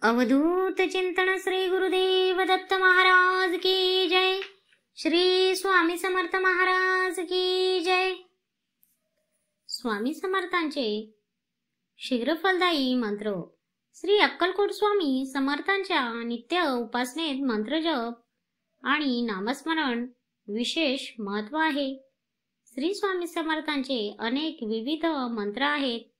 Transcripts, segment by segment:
अवधूत चिंतन श्री गुरुदेव दत्त महाराज की जय। श्री स्वामी समर्थ महाराज की जय। स्वामी समर्थांचे शीघ्र फलदायी मंत्र। श्री अक्कलकोट स्वामी समर्थांच्या नित्य उपासनेत मंत्र जप आणि नामस्मरण विशेष महत्व आहे। श्री स्वामी समर्थांचे अनेक विविध मंत्र आहेत।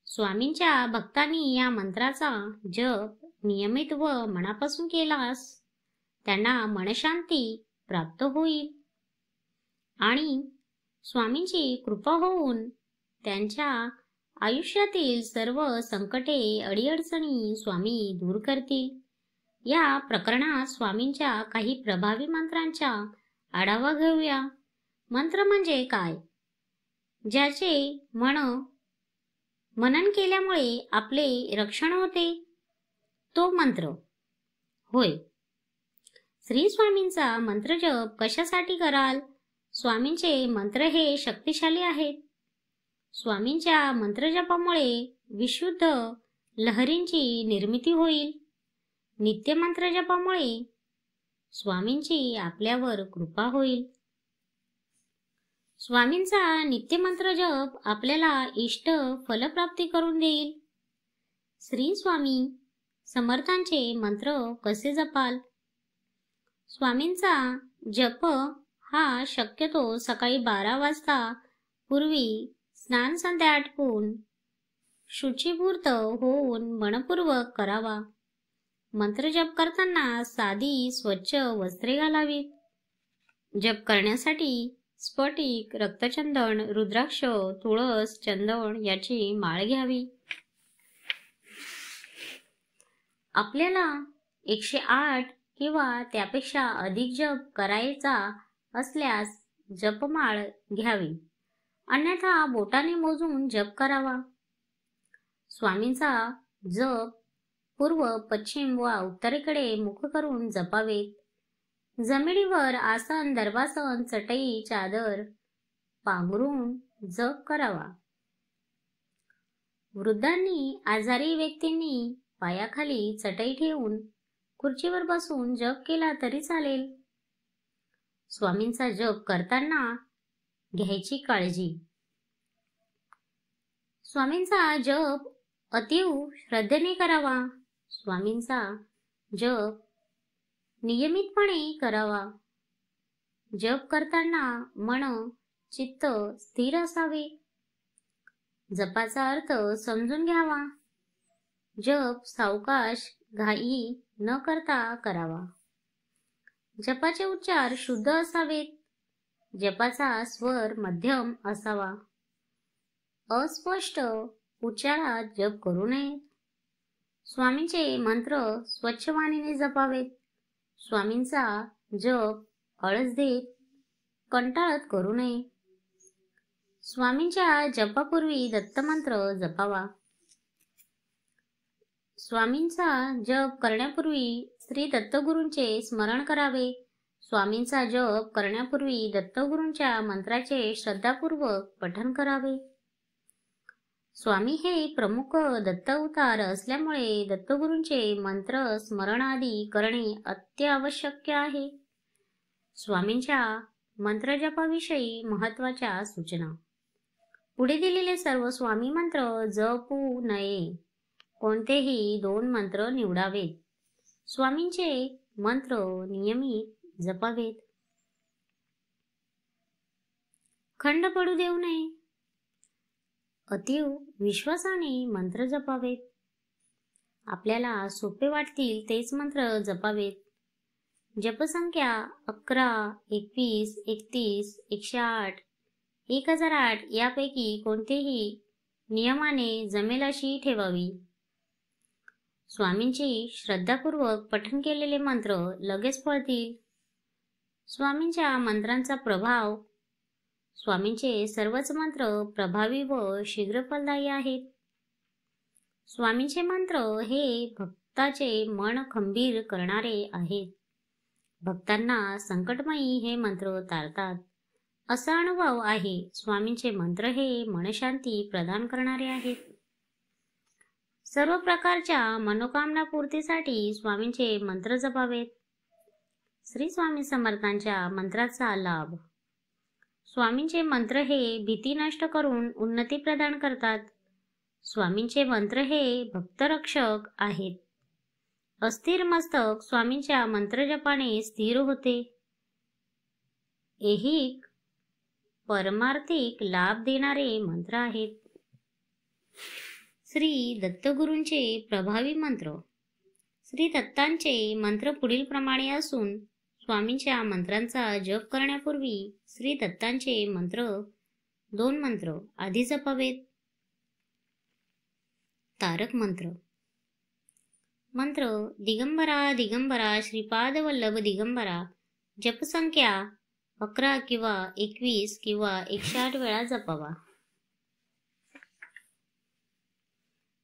स्वामींच्या भक्तांनी या मंत्राचा जप नियमित व मनापासून केल्यास त्यांना मनशांती प्राप्त होईल आणि स्वामींची कृपा होऊन त्यांच्या आयुष्यातील सर्व संकटे अडीअडचणी स्वामी दूर करतील। या प्रकरणात स्वामींच्या काही प्रभावी मंत्रांचा आढावा घेऊया। मंत्र म्हणजे काय? ज्याचे मनन केल्यामुळे आपले रक्षण होते तो मंत्र होय। श्री स्वामींचा मंत्र जप कशासाठी कराल? स्वामींचे मंत्र हे शक्तिशाली आहेत। स्वामींच्या मंत्र जपामुळे विशुद्ध लहरींची निर्मिती होईल। नित्य मंत्र जपामुळे स्वामींची आपल्यावर कृपा होईल। स्वामींचा नित्य मंत्र जप आपल्याला इष्ट फलप्राप्ती करून देईल। श्री स्वामी समर्थांचे मंत्र कसे जपाल? स्वामींचा जप हा शक्यतो सकाळी 12 वाजता पूर्वी स्नान संध्या आटपून शुचिपूर्त होऊन मनपूर्वक करावा। मंत्र जप करताना साधी स्वच्छ वस्त्रे घालावीत। जप करण्यासाठी स्फटिक, रक्तचंदन, रुद्राक्ष, तुळस, चंदन याची माळ घ्यावी। आपल्याला 108 किंवा त्यापेक्षा अधिक जप करायचा असल्यास जपमाळ घ्यावी, अन्यथा बोटाने मोजून जप करावा। स्वामींचा जप पूर्व, पश्चिम व उत्तरेकडे मुख करून जपावेत। जमिनीवर आसन, दर्भासन, चटई, चादर पांघरून जप करावा। वृद्धांनी, आजारी व्यक्तींनी पायाखाली चटई ठेवून खुर्चीवर बसून जप केला तरी चालेल। स्वामींचा जप करताना घ्यायची काळजी। स्वामींचा जप अतीव श्रद्धेने करावा। स्वामींचा जप नियमितपणे करावा। जप करताना मन, चित्त स्थिर असावे। जपाचा अर्थ समजून घ्यावा। जप सावकाश, घाई न करता करावा। जपाचे उच्चार शुद्ध असावेत। जपाचा स्वर मध्यम असावा। अस्पष्ट उच्चारात जप करू नये। स्वामींचे मंत्र स्वच्छ वाणीने जपावेत। स्वामींचा जप आळस देत, कंटाळत करू नये। स्वामींच्या जपापूर्वी दत्तमंत्र जपावा। स्वामींचा जप करण्यापूर्वी श्री दत्तगुरूंचे स्मरण करावे। स्वामींचा जप करण्यापूर्वी दत्तगुरूंच्या मंत्राचे श्रद्धापूर्वक पठण करावे। स्वामी हे प्रमुख दत्त अवतार असल्यामुळे दत्तगुरूंचे मंत्र स्मरण आदी करणे अत्यावश्यक आहे। स्वामींच्या मंत्र जपाविषयी महत्त्वाच्या सूचना। पुढे दिलेले सर्व स्वामी मंत्र जपू नये। कोणतेही 2 मंत्र निवडावेत। स्वामींचे मंत्र नियमित जपावेत। खंड पडू देऊ नये। अतीव विश्वासाने मंत्र जपावेत। आपल्याला सोपे वाटतील तेच मंत्र जपावेत। जपसंख्या 11, 21, 31, 108, 1008 यापैकी कोणतेही नियमाने जमेल अशी ठेवावी। स्वामींची श्रद्धापूर्वक पठण केलेले मंत्र लगेच फळतील। स्वामींच्या मंत्रांचा प्रभाव। स्वामींचे सर्वच मंत्र प्रभावी व शीघ्र फलदायी आहेत। स्वामींचे मंत्र हे भक्ताचे मन खंबीर करणारे आहेत। भक्तांना संकटमयी हे मंत्र तारतात असा अनुभव आहे। स्वामींचे मंत्र हे मनशांती प्रदान करणारे आहेत। सर्व प्रकारच्या मनोकामना पूर्तीसाठी स्वामींचे मंत्र जपावेत. श्री स्वामी समर्थांच्या मंत्राचा लाभ. स्वामींचे मंत्र हे भीती नष्ट करून उन्नती प्रदान करतात. स्वामींचे मंत्र हे भक्तरक्षक आहेत. अस्थिर मस्तक स्वामींच्या मंत्रजपाने स्थिर होते. ऐहिक परमार्थिक लाभ देणारे मंत्र आहेत. श्री दत्तगुरूंचे प्रभावी मंत्र. श्री दत्तांचे मंत्र पुढील प्रमाणे असून स्वामींच्या मंत्रांचा जप करण्यापूर्वी श्री दत्तांचे दोन मंत्र आधी जपावेत. तारक मंत्र. मंत्र दिगंबरा दिगंबरा श्रीपाद वल्लभ दिगंबरा. जपसंख्या 11 किंवा 21 किंवा 108 वेळा जपावा.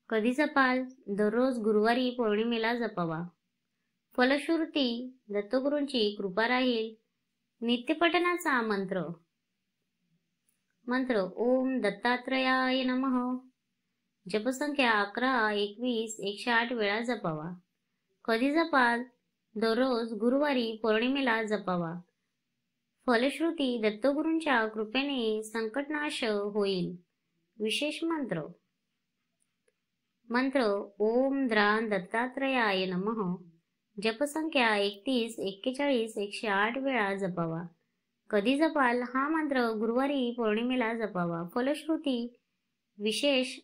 कधी जपाल? दररोज गुरुवारी पौर्णिमेला जपावा. फलश्रुती दत्तगुरूंची कृपा राहील. नित्यपठनाचा मंत्र. मंत्र ओम दत्तात्रयाय नमः. जपसंख्या 11, 21, 108 वेळा जपावा. कधी जपाल? दररोज गुरुवारी पौर्णिमेला जपावा. फलश्रुती दत्तगुरूंच्या कृपेने संकटनाश होईल. विशेष मंत्र. मंत्र ओम द्रान दत्तात्रयाय नमः. जपसंख्या 31, 41, 108 वेळा जपावा. कधी जपाल? हा मंत्र गुरुवारी पौर्णिमेला जपावा. फलश्रुती विशेष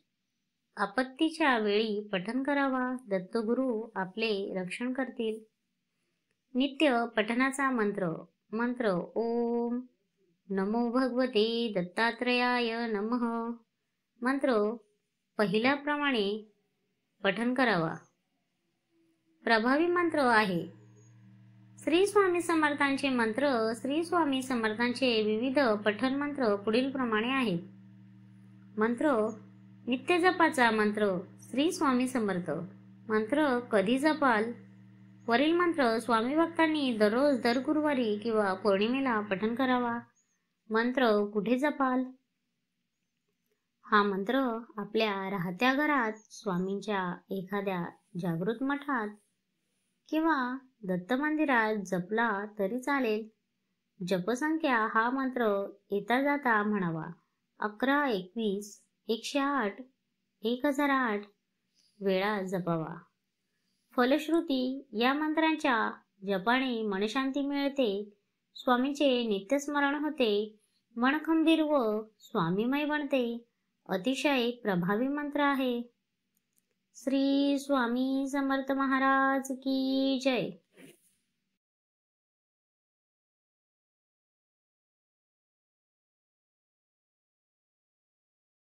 आपत्तीच्या वेळी पठन करावा. दत्तगुरू आपले रक्षण करतील. नित्य पठनाचा मंत्र. मंत्र ओम नमो भगवते दत्तात्रयाय नमः. मंत्र पहिल्याप्रमाणे पठन करावा. प्रभावी मंत्र आहे. श्री स्वामी समर्थांचे मंत्र. श्री स्वामी समर्थांचे विविध पठन मंत्र पुढील प्रमाणे आहेत. मंत्र नित्य जपाचा मंत्र. श्री स्वामी समर्थ. मंत्र कधी जपाल? वरील मंत्र स्वामी भक्तांनी दररोज दर गुरुवारी किंवा पौर्णिमेला पठन करावा. मंत्र कुठे जपाल? हा मंत्र आपल्या राहत्या घरात, स्वामींच्या एखाद्या जागृत मठात किंवा दत्त मंदिरात जपला तरी चालेल. जपसंख्या हा मंत्र येता जाता म्हणावा. 11, 21, 108, 1008 वेळा जपावा. फलश्रुती या मंत्रांच्या जपाने मनशांती मिळते. स्वामींचे नित्यस्मरण होते. मन खंबीर व स्वामीमय बनते. अतिशय प्रभावी मंत्र आहे. श्री स्वामी समर्थ महाराज की जय.